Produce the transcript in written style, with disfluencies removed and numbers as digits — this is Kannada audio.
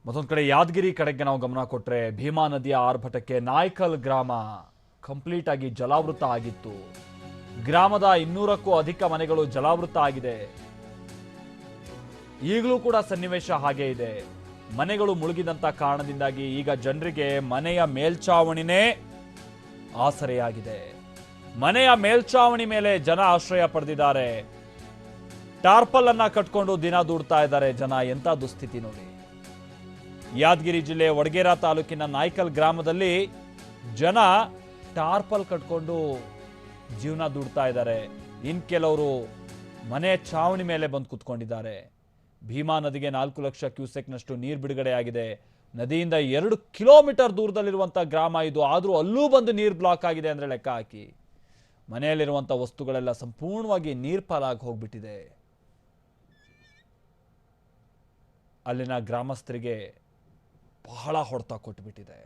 ಮತ್ತೊಂದು ಕಡೆ ಯಾದಗಿರಿ ಕಡೆಗೆ ನಾವು ಗಮನ ಕೊಟ್ಟರೆ ಭೀಮಾ ನದಿಯ ಆರ್ಭಟಕ್ಕೆ ನಾಯ್ಕಲ್ ಗ್ರಾಮ ಕಂಪ್ಲೀಟ್ ಆಗಿ ಜಲಾವೃತ ಆಗಿತ್ತು. ಗ್ರಾಮದ 200ಕ್ಕೂ ಅಧಿಕ ಮನೆಗಳು ಜಲಾವೃತ ಆಗಿದೆ. ಈಗಲೂ ಕೂಡ ಸನ್ನಿವೇಶ ಹಾಗೆ ಇದೆ. ಮನೆಗಳು ಮುಳುಗಿದಂತ ಕಾರಣದಿಂದಾಗಿ ಈಗ ಜನರಿಗೆ ಮನೆಯ ಮೇಲ್ಛಾವಣಿನೇ ಆಸರೆಯಾಗಿದೆ. ಮನೆಯ ಮೇಲ್ಛಾವಣಿ ಮೇಲೆ ಜನ ಆಶ್ರಯ ಪಡೆದಿದ್ದಾರೆ. ಟಾರ್ಪಲ್ ಅನ್ನ ಕಟ್ಕೊಂಡು ದಿನ ದೂಡ್ತಾ ಇದ್ದಾರೆ ಜನ. ಎಂತ ದುಸ್ಥಿತಿ ನೋಡಿ. ಯಾದಗಿರಿ ಜಿಲ್ಲೆ ವಡಗೇರಾ ತಾಲೂಕಿನ ನಾಯ್ಕಲ್ ಗ್ರಾಮದಲ್ಲಿ ಜನ ಟಾರ್ಪಲ್ ಕಟ್ಕೊಂಡು ಜೀವನ ದೂಡ್ತಾ ಇದ್ದಾರೆ. ಇನ್ ಕೆಲವರು ಮನೆ ಛಾವಣಿ ಮೇಲೆ ಬಂದು ಕುತ್ಕೊಂಡಿದ್ದಾರೆ. ಭೀಮಾ ನದಿಗೆ 4 ಲಕ್ಷ ಕ್ಯೂಸೆಕ್ನಷ್ಟು ನೀರು ಬಿಡುಗಡೆಯಾಗಿದೆ. ನದಿಯಿಂದ 2 ಕಿಲೋಮೀಟರ್ ದೂರದಲ್ಲಿರುವಂಥ ಗ್ರಾಮ ಇದು. ಆದರೂ ಅಲ್ಲೂ ಬಂದು ನೀರು ಬ್ಲಾಕ್ ಆಗಿದೆ ಅಂದರೆ ಲೆಕ್ಕ ಹಾಕಿ. ಮನೆಯಲ್ಲಿರುವಂಥ ವಸ್ತುಗಳೆಲ್ಲ ಸಂಪೂರ್ಣವಾಗಿ ನೀರು ಪಾಲಾಗಿ ಹೋಗ್ಬಿಟ್ಟಿದೆ. ಅಲ್ಲಿನ ಗ್ರಾಮಸ್ಥರಿಗೆ ಬಹಳ ಹೊಡೆತ ಕೊಟ್ಟುಬಿಟ್ಟಿದೆ.